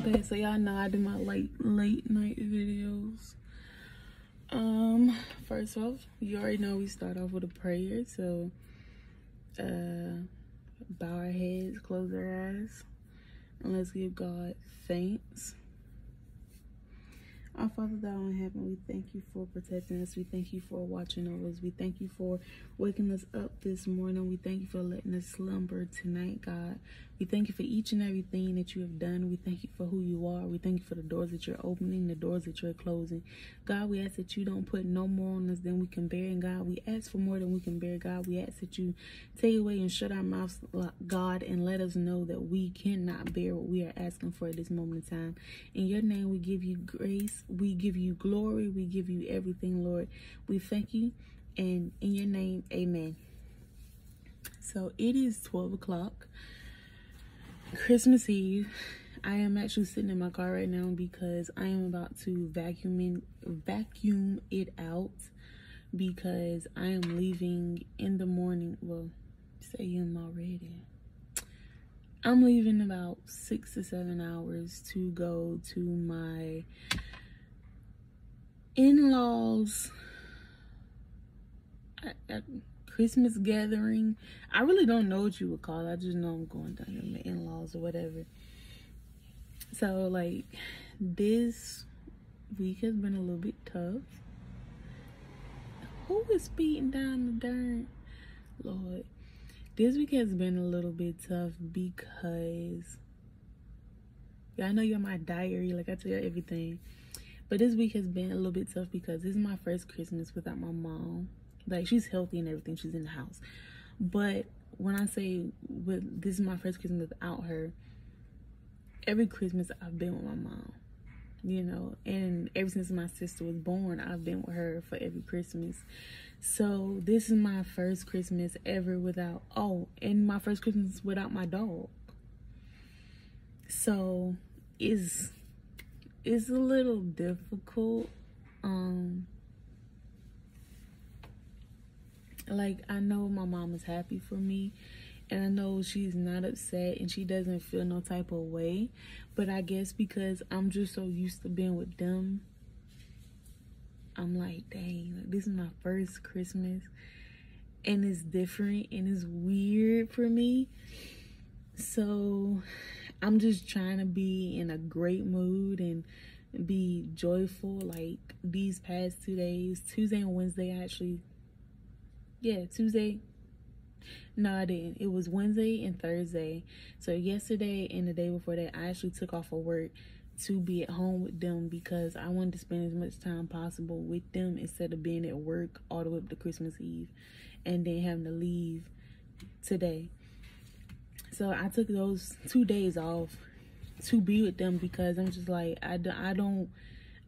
Okay, so y'all know I do my late night videos. First off, you already know we start off with a prayer, so bow our heads, close our eyes, and let's give God thanks. Our Father thou in heaven, we thank you for protecting us. We thank you for watching over us. We thank you for waking us up this morning. We thank you for letting us slumber tonight, God. We thank you for each and everything that you have done. We thank you for who you are. We thank you for the doors that you're opening, the doors that you're closing. God, we ask that you don't put no more on us than we can bear. And God, we ask for more than we can bear. God, we ask that you take away and shut our mouths, God, and let us know that we cannot bear what we are asking for at this moment in time. In your name, we give you grace. We give you glory. We give you everything, Lord. We thank you. And in your name, amen. So it is 12 o'clock. Christmas Eve. I am actually sitting in my car right now because I am about to vacuum it out because I am leaving in the morning. Well, say I'm already. I'm leaving about 6 to 7 hours to go to my in-laws Christmas gathering. I really don't know what you would call it. I just know I'm going down to my in-laws or whatever. So like this week has been a little bit tough. Who is speeding down the dirt? Lord. This week has been a little bit tough because I know you're my diary, like I tell you everything. But this week has been a little bit tough because this is my first Christmas without my mom. Like, she's healthy and everything. She's in the house. But when I say this is my first Christmas without her, every Christmas I've been with my mom, you know. And ever since my sister was born, I've been with her for every Christmas. So this is my first Christmas ever without, and my first Christmas without my dog. So it's a little difficult. Like, I know my mom is happy for me, and I know she's not upset and she doesn't feel no type of way, but I guess because I'm just so used to being with them, I'm like, dang, like, this is my first Christmas and it's different and it's weird for me. So I'm just trying to be in a great mood and be joyful. Like, these past 2 days, Tuesday and Wednesday, Tuesday. No, I didn't. It was Wednesday and Thursday. So yesterday and the day before that, I actually took off of work to be at home with them because I wanted to spend as much time possible with them instead of being at work all the way up to Christmas Eve and then having to leave today. So I took those 2 days off to be with them because I'm just like,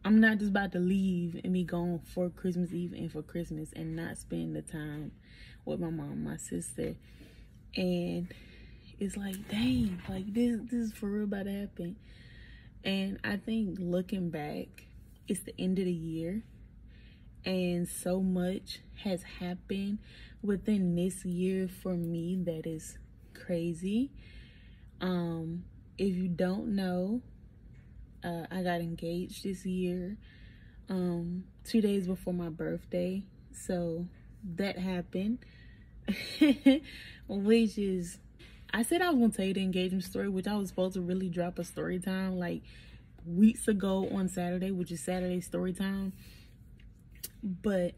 I'm not just about to leave and be gone for Christmas Eve and for Christmas and not spend the time with my mom, my sister. And it's like, dang, like this is for real about to happen. And I think looking back, it's the end of the year and so much has happened within this year for me that is crazy. If you don't know, I got engaged this year 2 days before my birthday, so that happened. Which is, I said I was gonna tell you the engagement story, which I was supposed to really drop a story time like weeks ago on Saturday, which is Saturday story time, but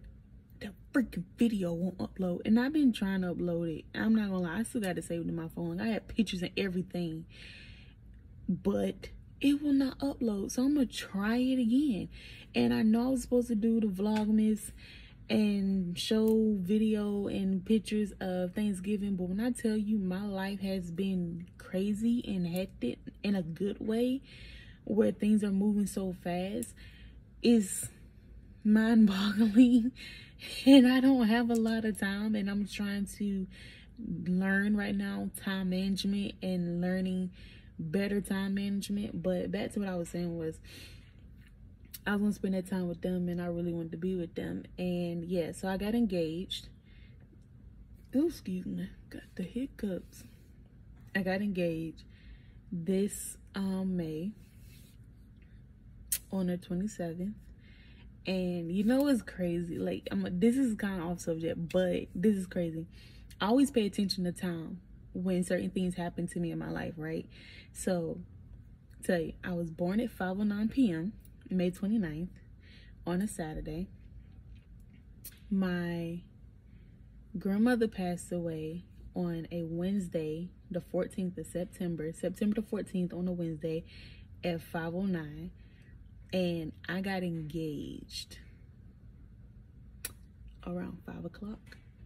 the freaking video won't upload, and I've been trying to upload it. I'm not gonna lie, I still got it saved in my phone. I had pictures and everything, but it will not upload. So I'm gonna try it again. And I know I was supposed to do the Vlogmas and show video and pictures of Thanksgiving, but when I tell you my life has been crazy and hectic in a good way, where things are moving so fast, is mind-boggling. And I don't have a lot of time, and I'm trying to learn right now time management and learning better time management. But back to what I was saying was, I was gonna spend that time with them and I really wanted to be with them. And yeah, so I got engaged. Oh, excuse me, got the hiccups. I got engaged this May, on the 27th. And you know what's crazy? Like, this is kind of off subject, but this is crazy. I always pay attention to time when certain things happen to me in my life, right? So, tell you, I was born at 5:09 p.m., May 29th, on a Saturday. My grandmother passed away on a Wednesday, the 14th of September the 14th, on a Wednesday at 5:09. And I got engaged around 5 o'clock.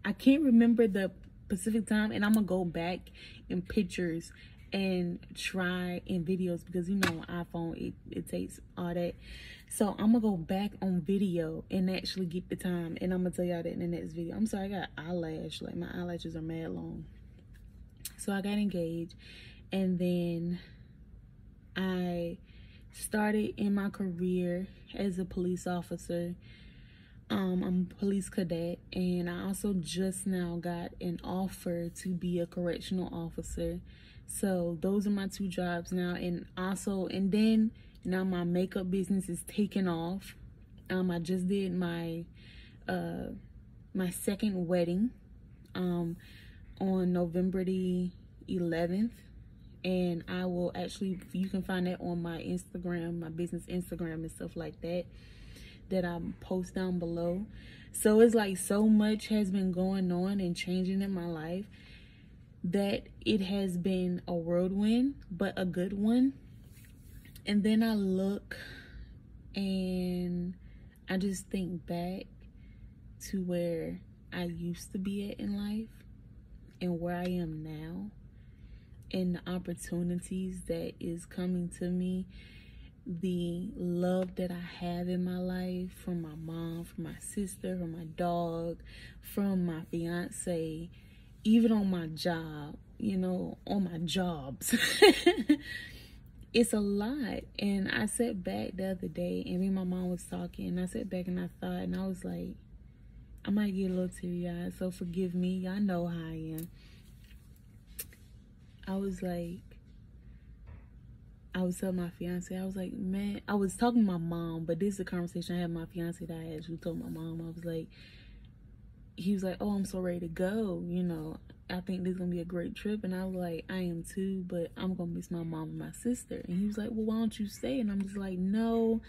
I can't remember the Pacific time, and I'm gonna go back in pictures and try in videos, because you know iPhone, it takes all that. So I'm gonna go back on video and actually get the time, and I'm gonna tell y'all that in the next video. I'm sorry, I got eyelash, like my eyelashes are mad long. So I got engaged, and then I started in my career as a police officer. I'm a police cadet, and I also just now got an offer to be a correctional officer. So those are my two jobs now. And then now my makeup business is taking off. I just did my second wedding on November the 11th. And I will actually, you can find that on my Instagram, my business Instagram and stuff like that I post down below. So it's like so much has been going on and changing in my life that it has been a whirlwind, but a good one. And then I look and I just think back to where I used to be at in life and where I am now, and the opportunities that is coming to me, the love that I have in my life from my mom, from my sister, from my dog, from my fiance, even on my job, you know, on my jobs. It's a lot. And I sat back the other day, and me and my mom was talking, and I sat back and I thought, and I was like, I might get a little teary-eyed, so forgive me. Y'all know how I am. I was like, I was telling my fiance, I was like, man, I was talking to my mom, but this is a conversation I had with my fiance that I actually told my mom. I was like, he was like, oh, I'm so ready to go. You know, I think this is going to be a great trip. And I was like, I am too, but I'm going to miss my mom and my sister. And he was like, well, why don't you stay? And I'm just like, no,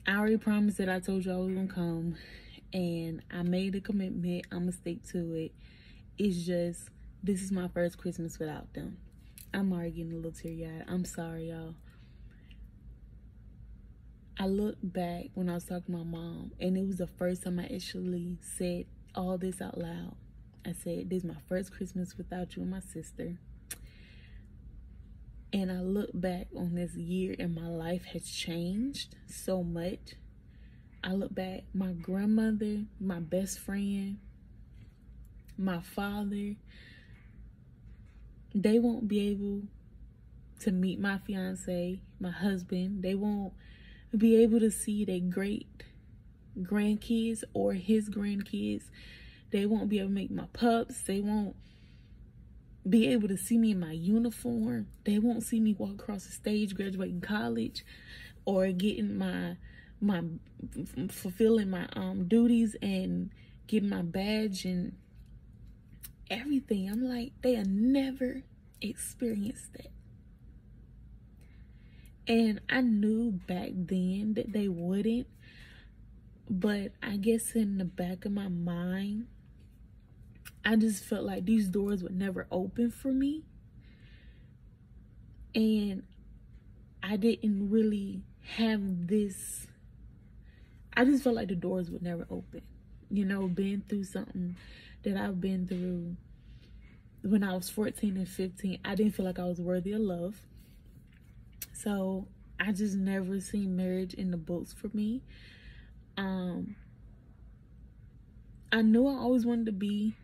I already promised that I told you I was going to come. And I made a commitment. I'm going to stick to it. It's just, this is my first Christmas without them. I'm already getting a little teary-eyed. I'm sorry, y'all. I look back when I was talking to my mom, and it was the first time I actually said all this out loud. I said, this is my first Christmas without you and my sister. And I look back on this year, and my life has changed so much. I look back, my grandmother, my best friend, my father, they won't be able to meet my fiance, my husband. They won't be able to see their great grandkids or his grandkids. They won't be able to make my pups. They won't be able to see me in my uniform. They won't see me walk across the stage graduating college or getting my fulfilling my duties and getting my badge and everything. I'm like, they have never experienced that. And I knew back then that they wouldn't, but I guess in the back of my mind, I just felt like these doors would never open for me. And I didn't really have this, I just felt like the doors would never open. You know, being through something that I've been through when I was 14 and 15, I didn't feel like I was worthy of love. So I just never seen marriage in the books for me. I knew I always wanted to be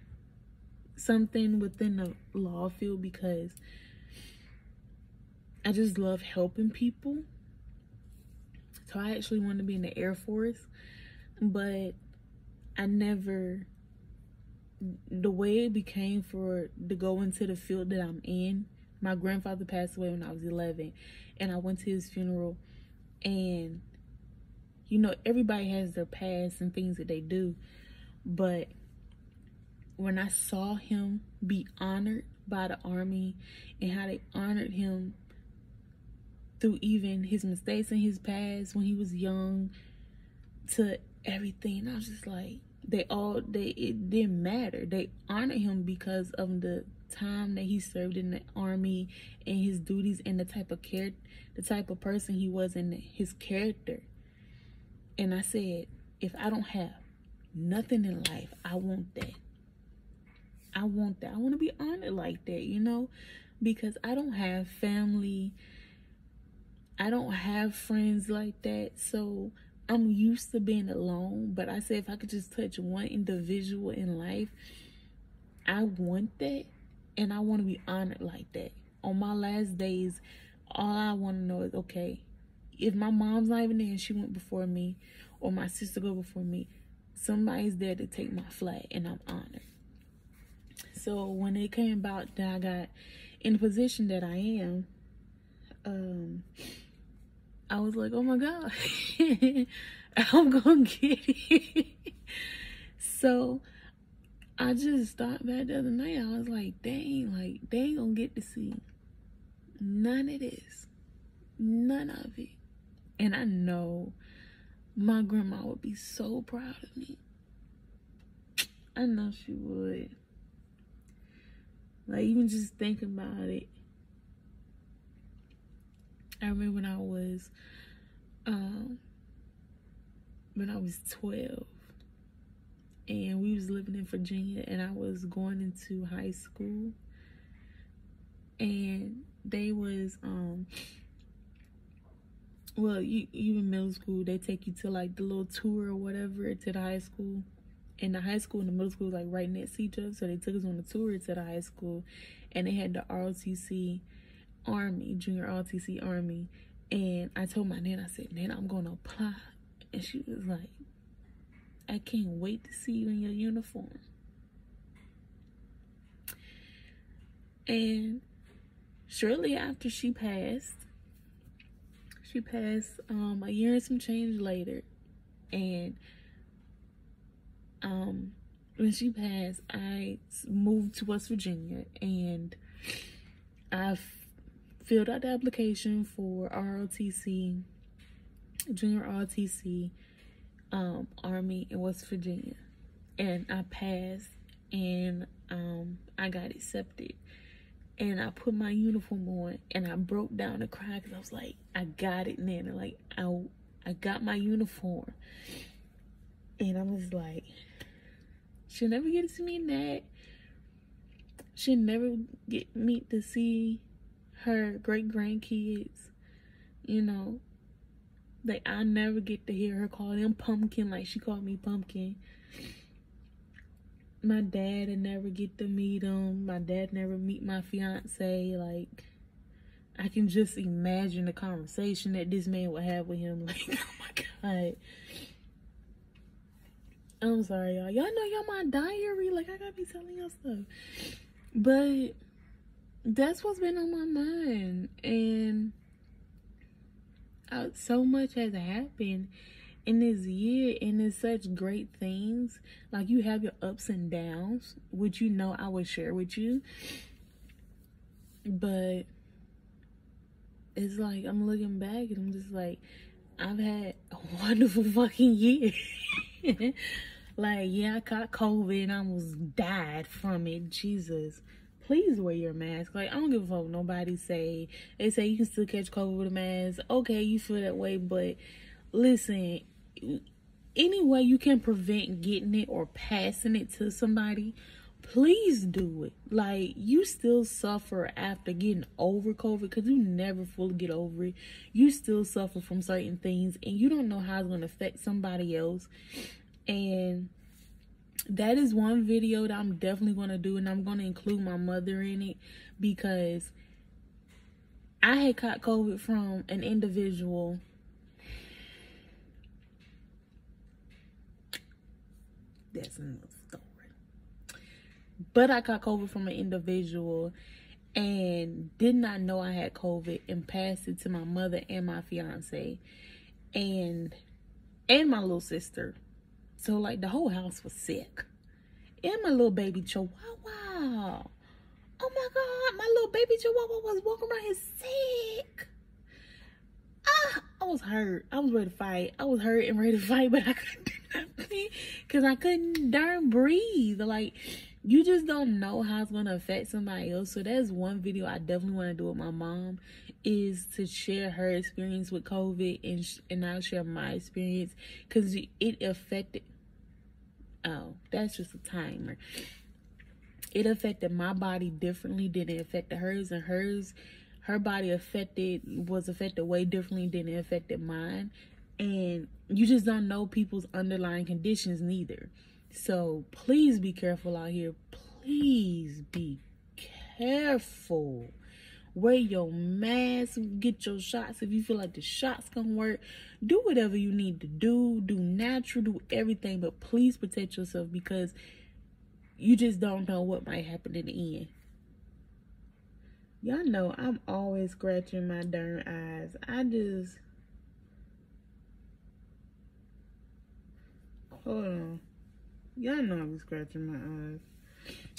something within the law field because I just love helping people. So I actually wanted to be in the Air Force, but I never, the way it became to go into the field that I'm in, my grandfather passed away when I was 11, and I went to his funeral, And, you know, everybody has their past and things that they do. But when I saw him be honored by the Army and how they honored him through even his mistakes in his past when he was young to everything, I was just like, it didn't matter. They honored him because of the time that he served in the Army and his duties and the type of person he was and his character. And I said, if I don't have nothing in life, I want that. I want that. I want to be honored like that, you know, because I don't have family. I don't have friends like that. So I'm used to being alone. But I said, if I could just touch one individual in life, I want that. And I want to be honored like that. On my last days, all I want to know is, okay, if my mom's not even there and she went before me, or my sister go before me, somebody's there to take my flag, and I'm honored. So when it came about that I got in the position that I am, I was like, oh my God, I'm gonna get it. So I just thought back the other night, I was like, dang, like they ain't gonna get to see none of this, none of it. And I know my grandma would be so proud of me. I know she would. Like, even just thinking about it, I remember when I was 12, and we was living in Virginia, and I was going into high school, and they was well, you in middle school, they take you to like the little tour or whatever to the high school. And the high school and the middle school was like right next to each other. So they took us on a tour to the high school. And they had the ROTC Army, Junior ROTC Army. And I told my Nana, I said, Nana, I'm going to apply. And she was like, I can't wait to see you in your uniform. And shortly after she passed a year and some change later. And when she passed, I moved to West Virginia, and I filled out the application for ROTC, Junior ROTC, Army in West Virginia, and I passed, and I got accepted, and I put my uniform on, and I broke down to cry because I was like, I got it, Nana, like I got my uniform, and I was like, she'll never get to see me in that. She'll never get me to see her great-grandkids, you know. Like, I never get to hear her call them pumpkin like she called me pumpkin. My dad would never get to meet him. My dad never meet my fiance. Like, I can just imagine the conversation that this man would have with him. Like, oh my God. I'm sorry, y'all. Y'all know y'all my diary. Like, I gotta be telling y'all stuff. But that's what's been on my mind. And so much has happened in this year. And it's such great things. Like, you have your ups and downs, which you know I would share with you. But it's like, I'm looking back and I'm just like, I've had a wonderful fucking year. Like, yeah, I caught COVID and I almost died from it. Jesus, please wear your mask. Like, I don't give a fuck what nobody say. They say you can still catch COVID with a mask. Okay, you feel that way, but listen, any way you can prevent getting it or passing it to somebody, please do it. Like, you still suffer after getting over COVID, because you never fully get over it. You still suffer from certain things, and you don't know how it's going to affect somebody else. And that is one video that I'm definitely going to do, and I'm going to include my mother in it, because I had caught COVID from an individual. That's another story. But I caught COVID from an individual and did not know I had COVID, and passed it to my mother and my fiance. and my little sister. So like the whole house was sick. And my little baby chihuahua. Oh my God, my little baby chihuahua was walking around here sick. I was hurt. I was ready to fight. I was hurt and ready to fight, but I couldn't do nothing because I couldn't darn breathe. Like, you just don't know how it's going to affect somebody else. So that's one video I definitely want to do with my mom, is to share her experience with COVID, and I'll share my experience because it affected. Oh, that's just a timer. It affected my body differently than it affected hers, and her body was affected way differently than it affected mine. And you just don't know people's underlying conditions neither. So please be careful out here. Please be careful. Wear your mask, get your shots if you feel like the shots gonna work. Do whatever you need to do. Do natural, do everything, but please protect yourself because you just don't know what might happen in the end. Y'all know I'm always scratching my darn eyes. Hold on. Y'all know I'm scratching my eyes.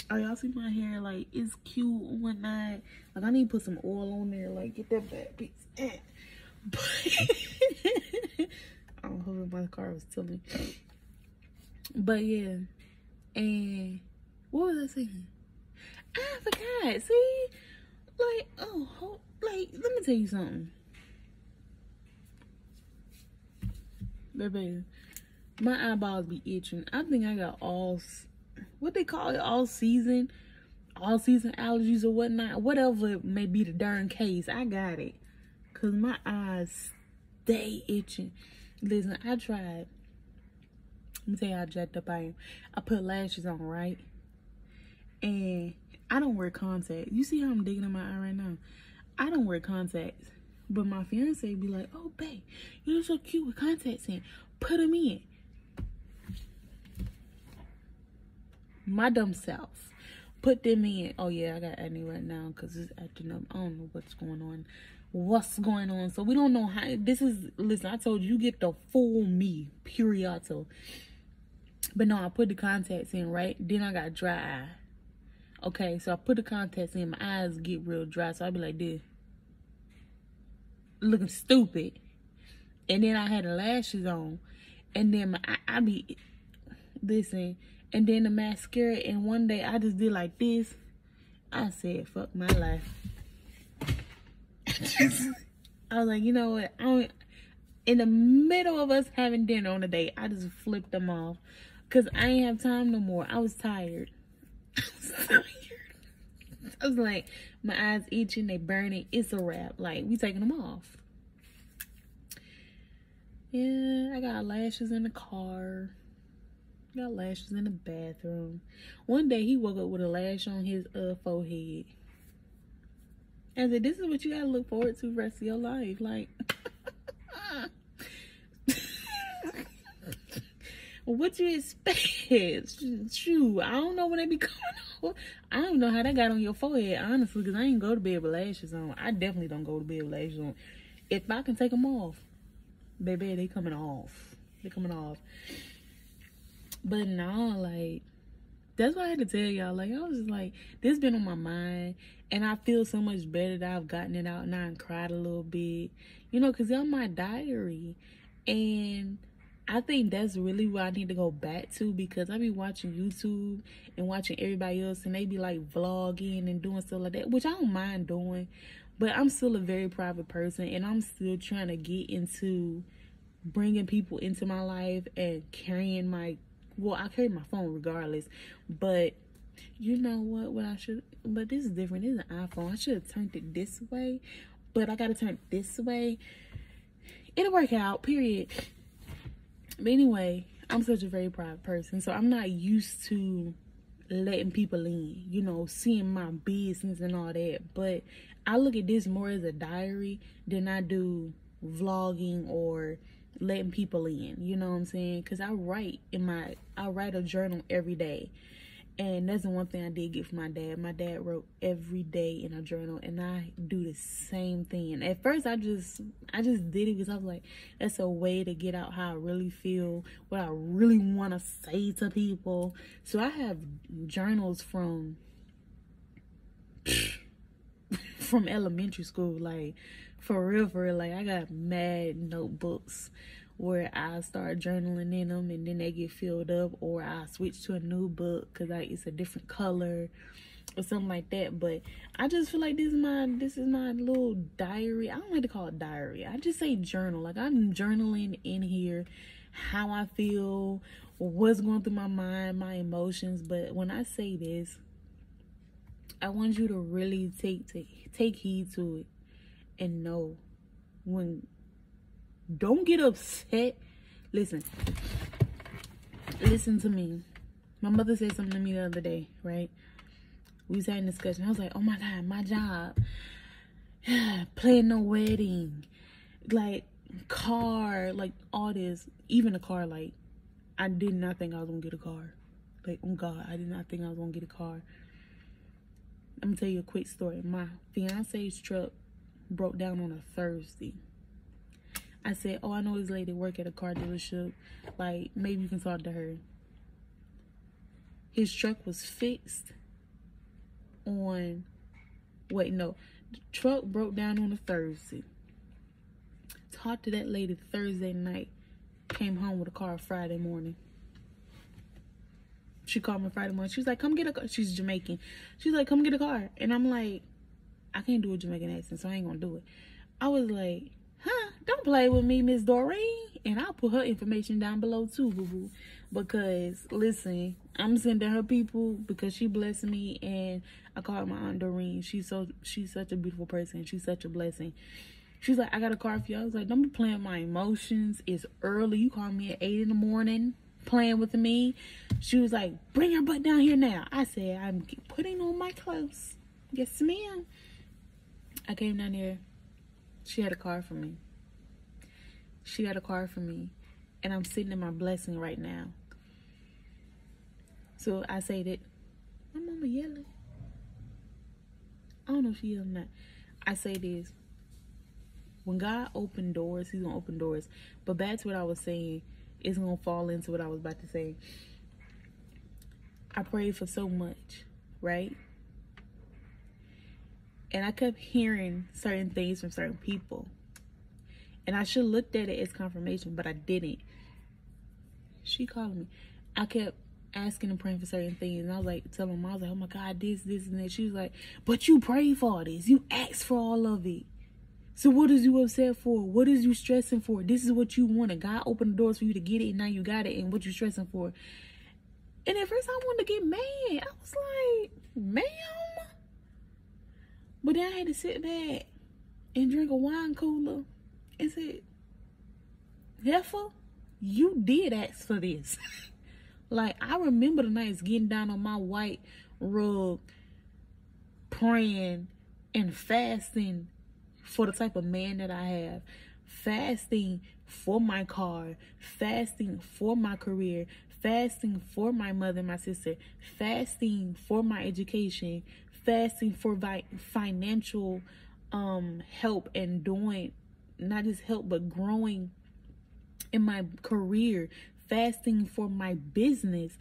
Oh, y'all see my hair? Like, it's cute and whatnot. Like, I need to put some oil on there. Like, get that back piece. But I don't know if my car was tilting. But yeah. And what was I saying? I forgot. See? Like, like, let me tell you something. Baby, my eyeballs be itching. I think I got what they call it, all season allergies or whatnot. Whatever it may be the darn case, I got it. Because my eyes stay itching. Listen, I tried. Let me tell you how jacked up I am. I put lashes on, right? And I don't wear contacts. You see how I'm digging in my eye right now? I don't wear contacts. But my fiance be like, oh, babe, you look so cute with contacts in. Put them in. My dumb self. Put them in. Oh, yeah, I got acne right now because it's acting up. I don't know what's going on. So we don't know how. Listen, I told you get the full me, periodo. But no, I put the contacts in, right? Then I got dry eye. Okay, so I put the contacts in. My eyes get real dry, so I be like this. Looking stupid. And then I had the lashes on. And then I be, listen, and then the mascara. And one day I just did like this. I said, fuck my life. I was like, you know what? In the middle of us having dinner on the date, I just flipped them off. Because I ain't have time no more. I was tired. I was like, my eyes itching, they burning. It's a wrap. Like, we taking them off. Yeah, I got lashes in the car. Got lashes in the bathroom. One day he woke up with a lash on his forehead. I said, this is what you gotta look forward to the rest of your life. Like, what you expect? Shoot, I don't know what they be going on. I don't know how that got on your forehead, honestly, because I ain't go to bed with lashes on. I definitely don't go to bed with lashes on. If I can take them off, baby, they coming off. They coming off. But no, like, that's why I had to tell y'all. Like, I was just like, this been on my mind. And I feel so much better that I've gotten it out now and cried a little bit. You know, because it's on my diary. And I think that's really what I need to go back to, because I be watching YouTube and watching everybody else, and they be like vlogging and doing stuff like that, which I don't mind doing. But I'm still a very private person, and I'm still trying to get into bringing people into my life and carrying my, well, I carry my phone regardless, but you know what I should, but this is different. This is an iPhone. I should have turned it this way, but I gotta turn it this way. It'll work out, period. But anyway, I'm such a very private person, so I'm not used to letting people in, you know, seeing my business and all that. But I look at this more as a diary than I do vlogging or letting people in, you know what I'm saying? Because I write a journal every day, And that's the one thing I did get from my dad. My dad wrote every day in a journal, and I do the same thing. And at first I just did it because I was like, that's a way to get out how I really feel, what I really want to say to people. So I have journals from elementary school, like for real, like I got mad notebooks where I start journaling in them, and then they get filled up, or I switch to a new book because it's a different color or something like that. But I just feel like this is my little diary. I don't like to call it diary. I just say journal. Like, I'm journaling in here how I feel, what's going through my mind, my emotions. But when I say this, I want you to really take heed to it and know when. Don't get upset. Listen to me. My mother said something to me the other day, right? We was having a discussion. I was like, oh my God, my job, planning a wedding, like car, like all this, even a car. Like, I did not think I was gonna get a car. Like, oh God, I did not think I was gonna get a car. Let me tell you a quick story. My fiance's truck broke down on a Thursday. I said, oh, I know this lady work at a car dealership. Like, maybe you can talk to her. His truck was fixed on, the truck broke down on a Thursday. Talked to that lady Thursday night. Came home with a car Friday morning. She called me Friday morning. She was like, come get a car. She's Jamaican. She's like, come get a car. And I'm like, I can't do a Jamaican accent, so I ain't gonna do it. I was like, huh, don't play with me, Miss Doreen. And I'll put her information down below too, boo-boo. Because, listen, I'm sending her people because she blessed me. And I call her my Aunt Doreen. She's such a beautiful person. She's such a blessing. She's like, I got a car for you. I was like, don't be playing with my emotions. It's early. You call me at 8 in the morning playing with me. She was like, bring your butt down here now. I said, I'm putting on my clothes. Yes, ma'am. I came down there. She had a car for me. She got a car for me. And I'm sitting in my blessing right now. So I say that, my mama yelling. I don't know if she yelling or not. I say this. When God opened doors, he's going to open doors. But back to what I was saying, it's going to fall into what I was about to say. I prayed for so much, right? And I kept hearing certain things from certain people. And I should have looked at it as confirmation, but I didn't. She called me. I kept asking and praying for certain things. And I was like, telling them, I was like, oh my God, this, and that. She was like, but you prayed for all this. You asked for all of it. So what is you upset for? What is you stressing for? This is what you wanted. God opened the doors for you to get it, and now you got it. And what you stressing for? And at first I wanted to get mad. I was like, ma'am. But then I had to sit back and drink a wine cooler and say, heifer, you did ask for this. Like, I remember the nights getting down on my white rug, praying and fasting for the type of man that I have, fasting for my car, fasting for my career, fasting for my mother and my sister, fasting for my education, fasting for financial help, and doing not just help but growing in my career, fasting for my business.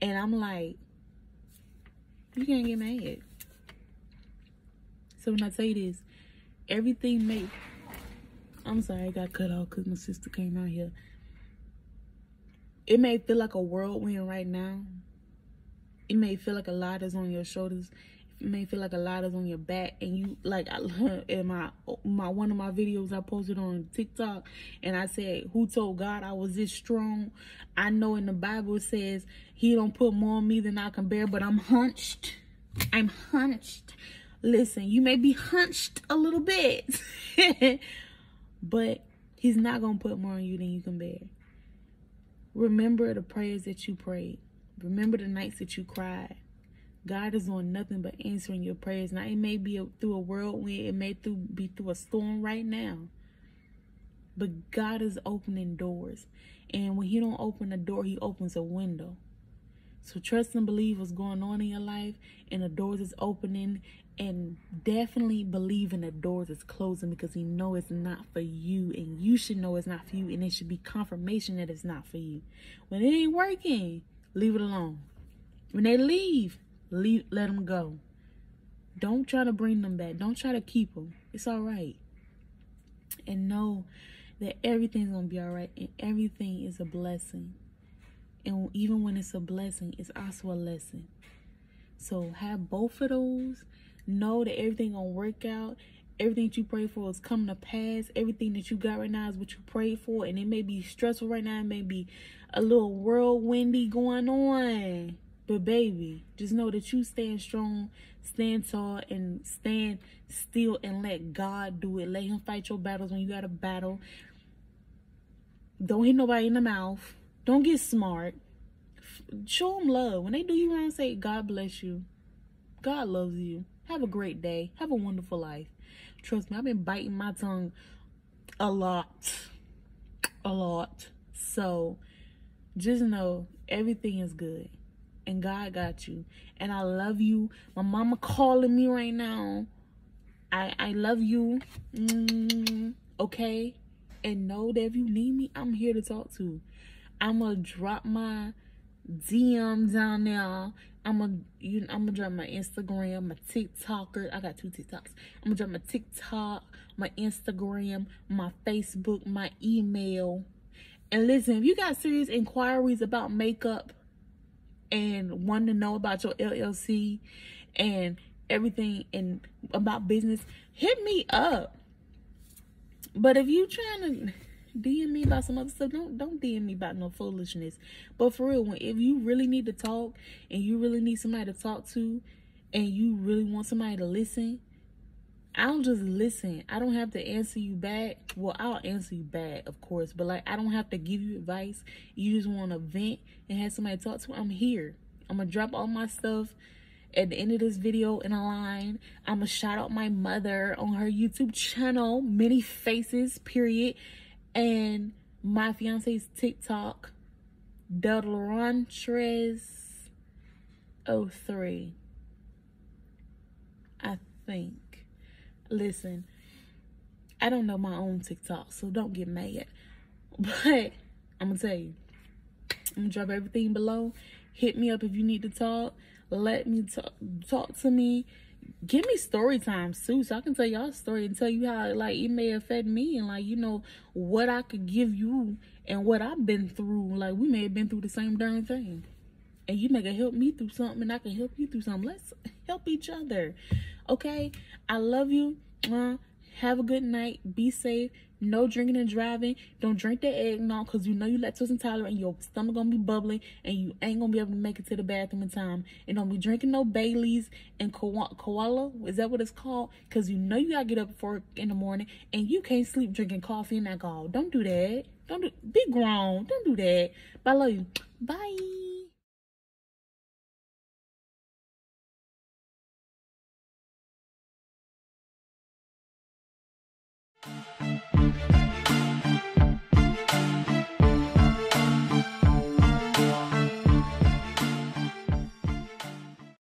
And I'm like, you can't get mad. So when I say this, everything I'm sorry, I got cut off because my sister came out here. It may feel like a whirlwind right now. It may feel like a lot is on your shoulders. It may feel like a lot is on your back. And you, like, in my one of my videos I posted on TikTok, and I said, who told God I was this strong? I know in the Bible it says he don't put more on me than I can bear, but I'm hunched. I'm hunched. Listen, you may be hunched a little bit, but he's not going to put more on you than you can bear. Remember the prayers that you prayed. Remember the nights that you cried. God is doing nothing but answering your prayers. Now, it may be through a whirlwind. It may be through a storm right now. But God is opening doors. And when he don't open a door, he opens a window. So trust and believe what's going on in your life, and the doors is opening, and definitely believe in the doors is closing, because you know it's not for you, and you should know it's not for you, and it should be confirmation that it's not for you. When it ain't working, leave it alone. When they leave, let them go. Don't try to bring them back. Don't try to keep them. It's all right. And know that everything's going to be all right, and everything is a blessing. And even when it's a blessing, it's also a lesson. So have both of those. Know that everything gonna work out. Everything that you pray for is coming to pass. Everything that you got right now is what you prayed for. And it may be stressful right now. It may be a little whirlwindy going on. But baby, just know that you stand strong, stand tall, and stand still, and let God do it. Let him fight your battles when you got a battle. Don't hit nobody in the mouth. Don't get smart. Show them love. When they do you wrong, say, God bless you. God loves you. Have a great day. Have a wonderful life. Trust me, I've been biting my tongue a lot. A lot. So just know everything is good. And God got you. And I love you. My mama calling me right now. I love you. Okay? And know that if you need me, I'm here to talk to. I'm going to drop my DM down there. I'm gonna drop my Instagram, my TikToker. I got 2 TikToks. I'm gonna drop my TikTok, my Instagram, my Facebook, my email. And listen, if you got serious inquiries about makeup and want to know about your LLC and everything and about business, hit me up. But if you trying to DM me about some other stuff, don't DM me about no foolishness. But for real, if you really need to talk and you really need somebody to talk to and you really want somebody to listen, I'll just listen. I don't have to answer you back. Well, I'll answer you back, of course, but like I don't have to give you advice. You just want to vent and have somebody to talk to, I'm here. I'm gonna drop all my stuff at the end of this video in a line. I'm gonna shout out my mother on her YouTube channel, Many Faces, period. And my fiance's TikTok, Delrontres03, I think. Listen, I don't know my own TikTok, so don't get mad. But I'm gonna tell you, I'm gonna drop everything below. Hit me up if you need to talk. Let me talk to me. Give me story times too, so I can tell y'all a story and tell you how like it may affect me, and like, you know, what I could give you and what I've been through. Like we may have been through the same darn thing, and you may can help me through something and I can help you through something. Let's help each other. Okay, I love you. Have a good night. Be safe. No drinking and driving. Don't drink that eggnog, because you know you lactose intolerant and your stomach gonna be bubbling and you ain't gonna be able to make it to the bathroom in time. And don't be drinking no Baileys and koala. Is that what it's called? Because you know you gotta get up at 4 in the morning and you can't sleep drinking coffee and alcohol. Don't do that. Be grown. Don't do that. But I love you. Bye.